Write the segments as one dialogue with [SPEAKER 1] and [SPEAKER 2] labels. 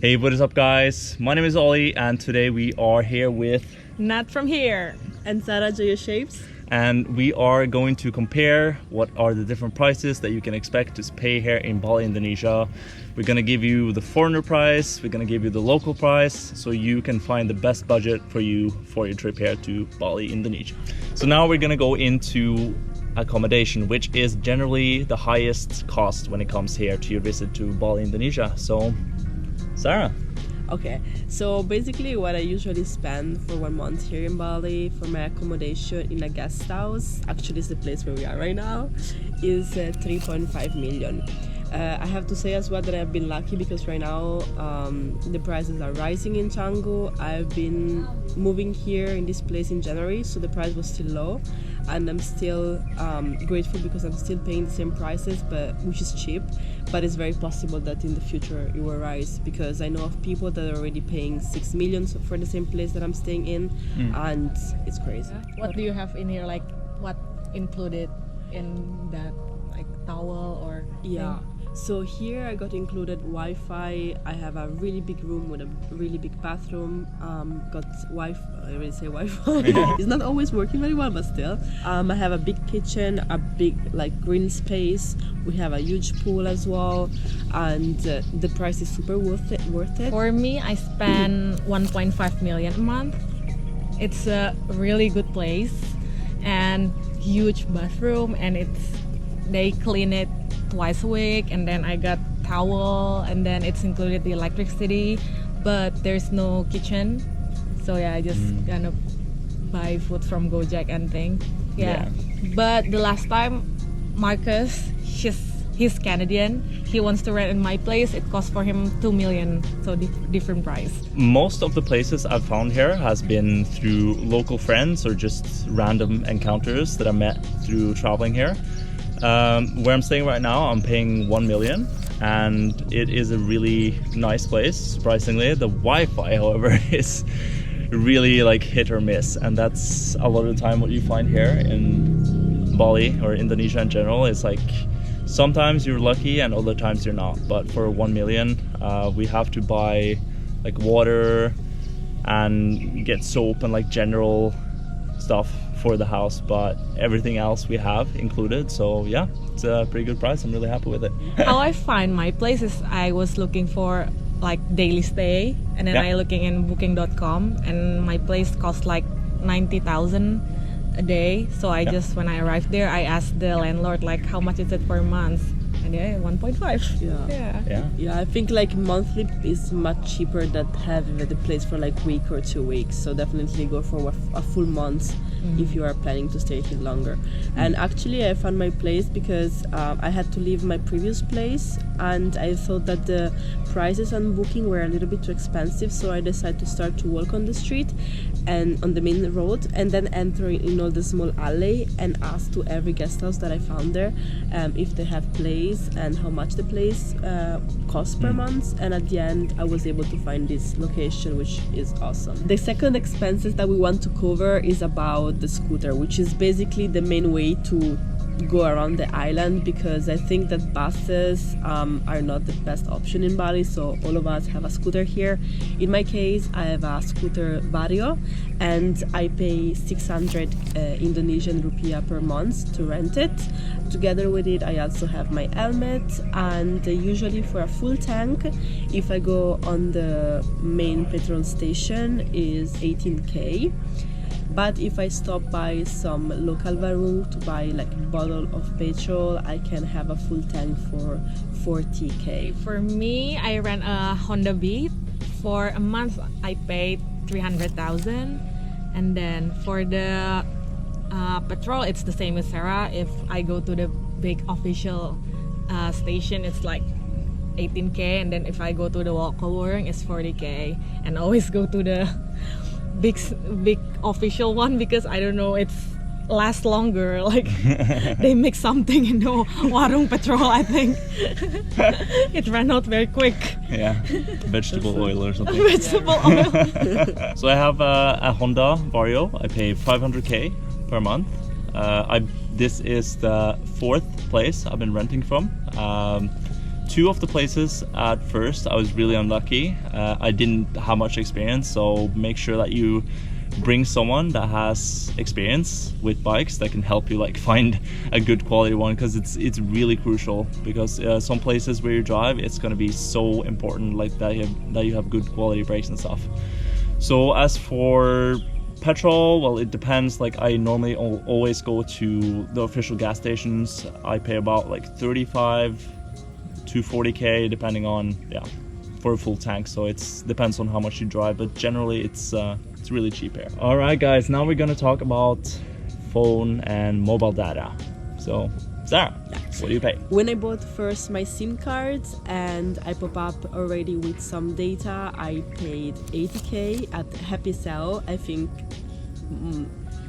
[SPEAKER 1] Hey, what is up guys? My name is Ollie and today we are here with
[SPEAKER 2] Nat from here.
[SPEAKER 3] And Sara, Joyous Shapes.
[SPEAKER 1] and we are going to compare what are the different prices that you can expect to pay here in Bali, Indonesia. We're going to give you the foreigner price, we're going to give you the local price so you can find the best budget for you for your trip here to Bali, Indonesia. So now we're going to go into accommodation, which is generally the highest cost when it comes here to your visit to Bali, Indonesia. So Sara.
[SPEAKER 3] Okay, so basically what I usually spend for 1 month here in Bali for my accommodation in a guest house, actually it's the place where we are right now, is 3.5 million. I have to say as well that I've been lucky because right now the prices are rising in Canggu. I've been moving here in this place in January, so the price was still low, and I'm still grateful because I'm still paying the same prices, which is cheap. But it's very possible that in the future it will rise because I know of people that are already paying 6 million for the same place that I'm staying in, and it's crazy.
[SPEAKER 2] What do you have in here? Like what included in that, like towel or
[SPEAKER 3] Yeah.
[SPEAKER 2] thing?
[SPEAKER 3] So here I got included Wi-Fi. I have a really big room with a really big bathroom. Got Wi-Fi. I already say Wi-Fi. It's not always working very well, but still. I have a big kitchen, a big green space. We have a huge pool as well, and the price is super worth it.
[SPEAKER 2] For me, I spend 1.5 million a month. It's a really good place and huge bathroom, and they clean it twice a week, and then I got towel, and then it's included the electricity, but there's no kitchen. So yeah, I just gonna buy food from Gojek and thing. Yeah. But the last time, Marcus, he's Canadian. He wants to rent in my place. It cost for him 2 million, so different price.
[SPEAKER 1] Most of the places I've found here has been through local friends or just random encounters that I met through traveling here. Where I'm staying right now, I'm paying 1 million, and it is a really nice place, surprisingly. The Wi-Fi, however, is really hit or miss, and that's a lot of the time what you find here in Bali or Indonesia in general. It's sometimes you're lucky and other times you're not, but for 1 million we have to buy water and get soap and general stuff for the house, but everything else we have included. So yeah, it's a pretty good price. I'm really happy with it.
[SPEAKER 2] How I find my place is I was looking for daily stay, and then I looking in booking.com, and my place cost 90,000 a day. So I just, when I arrived there, I asked the landlord how much is it per month, and 1.5.
[SPEAKER 3] Yeah, I think monthly is much cheaper than having the place for week or 2 weeks. So definitely go for a full month if you are planning to stay here longer. And actually I found my place because I had to leave my previous place, and I thought that the prices on booking were a little bit too expensive, so I decided to start to walk on the street and on the main road, and then enter in all the small alley and ask to every guest house that I found there if they have place and how much the place costs per month. And at the end I was able to find this location, which is awesome. The second expenses that we want to cover is about the scooter, which is basically the main way to go around the island, because I think that buses are not the best option in Bali, so all of us have a scooter here. In my case, I have a scooter Vario, and I pay 600 Indonesian rupiah per month to rent it. Together with it, I also have my helmet, and usually for a full tank, if I go on the main petrol station, is 18k. But if I stop by some local warung to buy a bottle of petrol, I can have a full tank for 40k.
[SPEAKER 2] For me, I rent a Honda Beat. For a month, I paid 300,000, and then for the petrol, it's the same as Sara. If I go to the big official station, it's 18k, and then if I go to the local warung, it's 40k. And always go to the big official one because I don't know, it's lasts longer. They mix something in the warung petrol, I think. It ran out very quick.
[SPEAKER 1] Yeah, vegetable oil or something.
[SPEAKER 2] Vegetable oil.
[SPEAKER 1] So I have a Honda Vario. I pay 500k per month. This is the fourth place I've been renting from. 2 of the places at first I was really unlucky. I didn't have much experience, so make sure that you bring someone that has experience with bikes that can help you like find a good quality one, because it's really crucial, because some places where you drive, it's going to be so important like that you have good quality brakes and stuff. So as for petrol, well, it depends. Like I normally always go to the official gas stations. I pay about like 35 to 40k depending on for a full tank, so it depends on how much you drive, but generally it's really cheap here. All right guys, now we're gonna talk about phone and mobile data. So Sara, what do you pay?
[SPEAKER 3] When I bought first my SIM card and I pop up already with some data, I paid 80k at Happy Cell. I think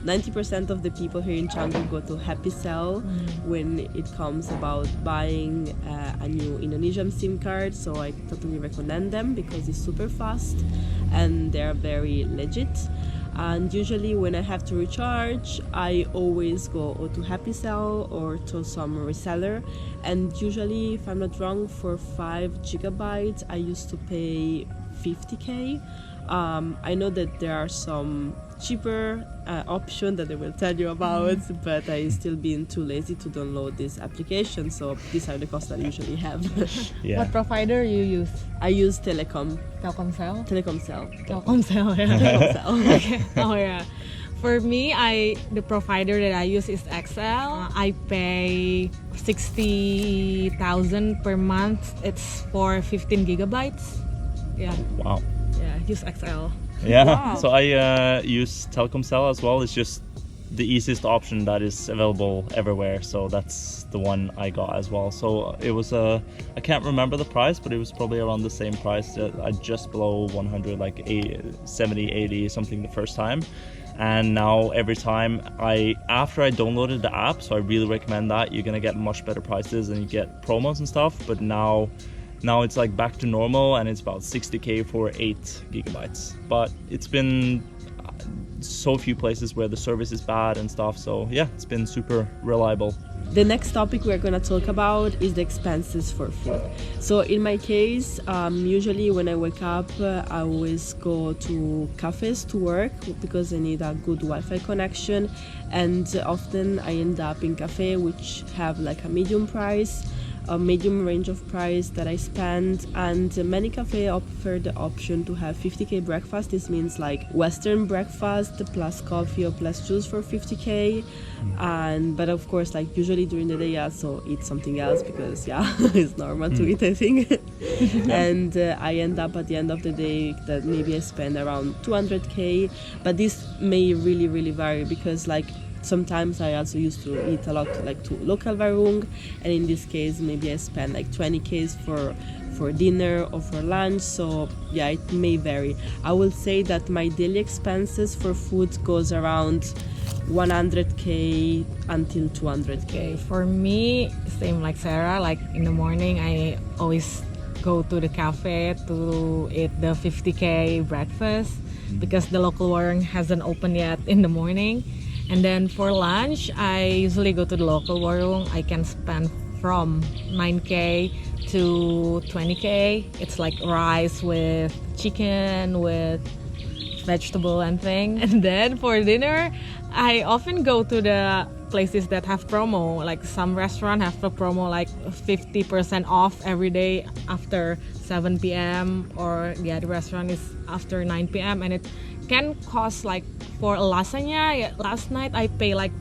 [SPEAKER 3] 90% of the people here in Canggu go to Happy Cell when it comes about buying a new Indonesian SIM card, so I totally recommend them because it's super fast and they're very legit. And usually when I have to recharge, I always go or to Happy Cell or to some reseller, and usually, if I'm not wrong, for 5 gigabytes I used to pay 50k. I know that there are some cheaper option that I will tell you about, but I still been too lazy to download this application, so these are the costs that I usually have.
[SPEAKER 2] What provider you use?
[SPEAKER 3] I use Telcom.
[SPEAKER 2] Telkomsel?
[SPEAKER 3] Telkomsel.
[SPEAKER 2] Telkomsel, yeah.
[SPEAKER 3] Telkomsel.
[SPEAKER 2] Okay. Oh yeah. For me, the provider that I use is XL. I pay 60,000 per month. It's for 15 gigabytes. Yeah.
[SPEAKER 1] Wow.
[SPEAKER 2] Yeah, use XL.
[SPEAKER 1] Yeah,
[SPEAKER 3] Wow.
[SPEAKER 1] so I use Telkomsel as well. It's just the easiest option that is available everywhere, so that's the one I got as well. So it was I can't remember the price, but it was probably around the same price, just below 100, like 70, 80 something the first time. And now every time after I downloaded the app, so I really recommend that, you're gonna get much better prices and you get promos and stuff, but now it's like back to normal and it's about 60k for 8 gigabytes. But it's been so few places where the service is bad and stuff, so yeah, it's been super reliable.
[SPEAKER 3] The next topic we're going to talk about is the expenses for food. So in my case, usually when I wake up, I always go to cafes to work because I need a good Wi-Fi connection, and often I end up in cafe which have like a medium range of price that I spend, and many cafes offer the option to have 50k breakfast. This means like Western breakfast plus coffee or plus juice for 50k, but of course like usually during the day I also eat something else because it's normal to eat, I think. And I end up at the end of the day that maybe I spend around 200k, but this may really vary because like sometimes I also used to eat a lot like to local warung, and in this case maybe I spend like 20k for dinner or for lunch, so yeah, it may vary. I will say that my daily expenses for food goes around 100k until 200k.
[SPEAKER 2] For me, same like Sara, like in the morning I always go to the cafe to eat the 50k breakfast because the local warung hasn't opened yet in the morning. And then for lunch, I usually go to the local warung. I can spend from 9k to 20k. It's like rice with chicken, with vegetable and thing. And then for dinner, I often go to the places that have promo. Like some restaurant have a promo like 50% off every day after 7 p.m. or the other restaurant is after 9 p.m. and it can cost like for a lasagna. Last night I pay like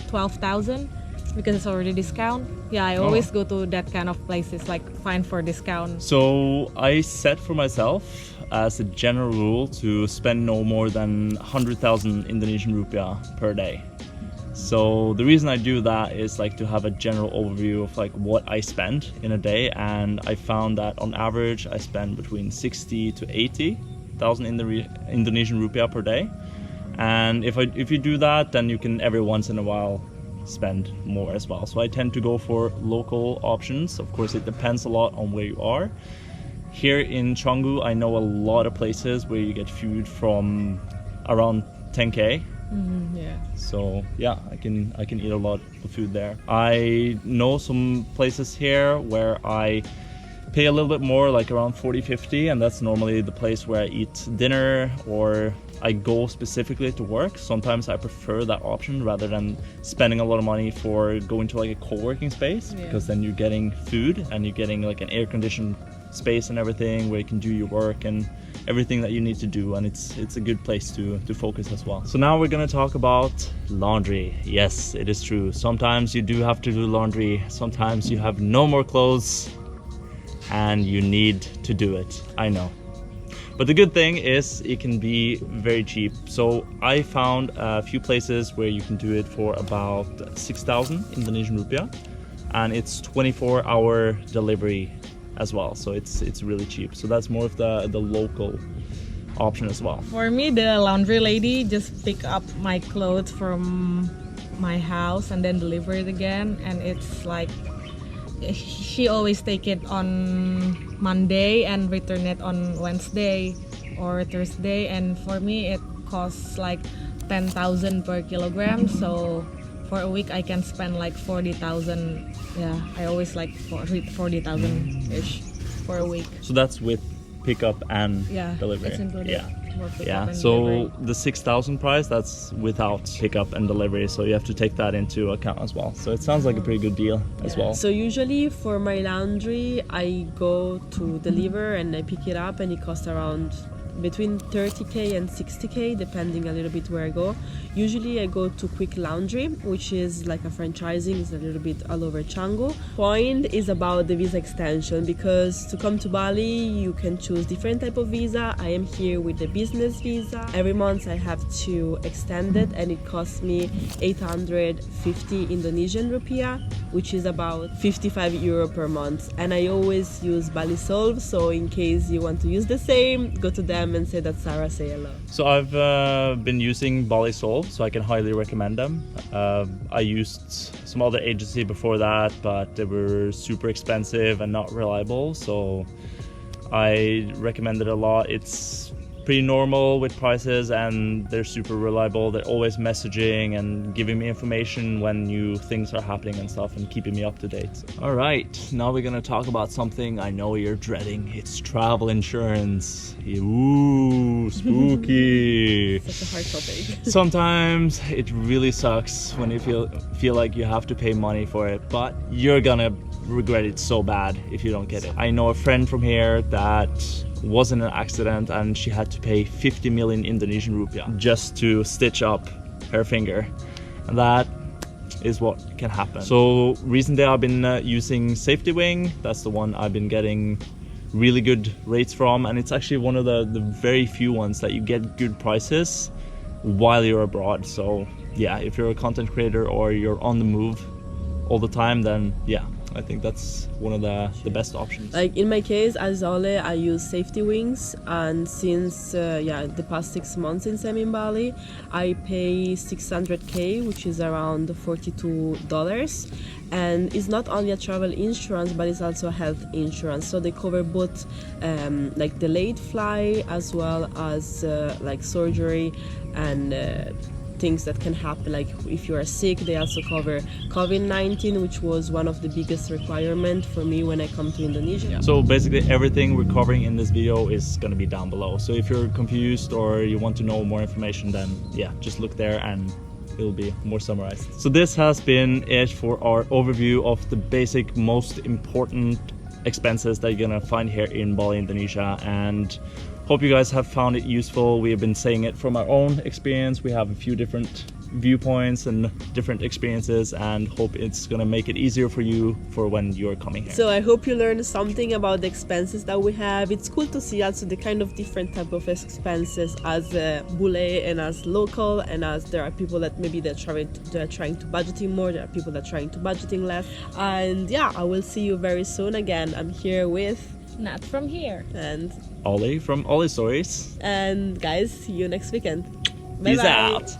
[SPEAKER 2] 12,000 because it's already discount. Yeah, I always go to that kind of places like find for discount.
[SPEAKER 1] So I set for myself as a general rule to spend no more than 100,000 Indonesian rupiah per day. So the reason I do that is like to have a general overview of like what I spend in a day, and I found that on average I spend between 60 to 80,000 Indonesian rupiah per day. And if you do that, then you can every once in a while spend more as well. So I tend to go for local options. Of course, it depends a lot on where you are. Here in Canggu, I know a lot of places where you get food from around 10k.
[SPEAKER 2] Yeah.
[SPEAKER 1] So yeah, I can eat a lot of food there. I know some places here where I pay a little bit more, like around 40-50, and that's normally the place where I eat dinner or I go specifically to work. Sometimes I prefer that option rather than spending a lot of money for going to like a co-working space, because then you're getting food and you're getting like an air-conditioned space and everything where you can do your work and everything that you need to do, and it's a good place to focus as well. So now we're gonna talk about laundry. Yes, it is true. Sometimes you do have to do laundry. Sometimes you have no more clothes and you need to do it. I know. But the good thing is it can be very cheap. So I found a few places where you can do it for about 6,000 Indonesian rupiah, and it's 24-hour delivery as well. So it's really cheap. So that's more of the local option as well.
[SPEAKER 2] For me, the laundry lady just pick up my clothes from my house and then deliver it again, and it's like she always take it on Monday and return it on Wednesday or Thursday, and for me it costs like 10,000 per kilogram, so for a week I can spend like 40,000. Yeah, I always like 40,000 ish for a week.
[SPEAKER 1] So that's with pickup and delivery.
[SPEAKER 2] It's included.
[SPEAKER 1] Yeah,
[SPEAKER 2] And
[SPEAKER 1] so
[SPEAKER 2] delivery.
[SPEAKER 1] the 6,000 price, that's without pickup and delivery, so you have to take that into account as well. So it sounds like a pretty good deal as well.
[SPEAKER 3] So usually for my laundry, I go to deliver and I pick it up, and it costs around between 30k and 60k, depending a little bit where I go. Usually I go to Quick Laundry, which is like a franchising, it's a little bit all over Canggu. Point is about the visa extension, because to come to Bali you can choose different type of visa. I am here with the business visa. Every month I have to extend it, and it costs me 850 Indonesian rupiah, which is about 55 euro per month. And I always use Bali Solve, so in case you want to use the same, go to them and say that Sara say hello.
[SPEAKER 1] So I've been using Bali Solve, so I can highly recommend them. I used some other agency before that, but they were super expensive and not reliable, so I recommend it a lot. It's pretty normal with prices and they're super reliable. They're always messaging and giving me information when new things are happening and stuff, and keeping me up to date. All right, now we're gonna talk about something I know you're dreading. It's travel insurance. Ooh, spooky.
[SPEAKER 3] Such a hard topic.
[SPEAKER 1] Sometimes it really sucks when you feel like you have to pay money for it, but you're gonna regret it so bad if you don't get it. I know a friend from here that was in an accident and she had to pay 50 million Indonesian rupiah just to stitch up her finger, and that is what can happen. So recently I've been using Safety Wing. That's the one I've been getting really good rates from, and it's actually one of the very few ones that you get good prices while you're abroad. So yeah, if you're a content creator or you're on the move all the time, then yeah, I think that's one of the best options.
[SPEAKER 3] Like in my case, as Ole, I use Safety Wings, and since the past 6 months since I'm in Bali, I pay 600k, which is around $42. And it's not only a travel insurance, but it's also a health insurance. So they cover both like delayed flight as well as like surgery and things that can happen, like if you are sick. They also cover COVID-19, which was one of the biggest requirements for me when I come to Indonesia.
[SPEAKER 1] So basically everything we're covering in this video is going to be down below. So if you're confused or you want to know more information, then yeah, just look there and it'll be more summarized. So this has been it for our overview of the basic, most important expenses that you're gonna find here in Bali, Indonesia, and hope you guys have found it useful. We have been saying it from our own experience. We have a few different viewpoints and different experiences, and hope it's gonna make it easier for you for when you're coming here.
[SPEAKER 3] So I hope you learned something about the expenses that we have. It's cool to see also the kind of different type of expenses as bule and as local, and as there are people that maybe they're trying to budgeting more, there are people that are trying to budgeting less. And yeah, I will see you very soon again. I'm here with
[SPEAKER 2] Nat from here.
[SPEAKER 3] and
[SPEAKER 1] Ollie from Ollie Stories.
[SPEAKER 3] guys, see you next weekend.
[SPEAKER 1] Peace
[SPEAKER 3] Bye-bye.
[SPEAKER 1] out.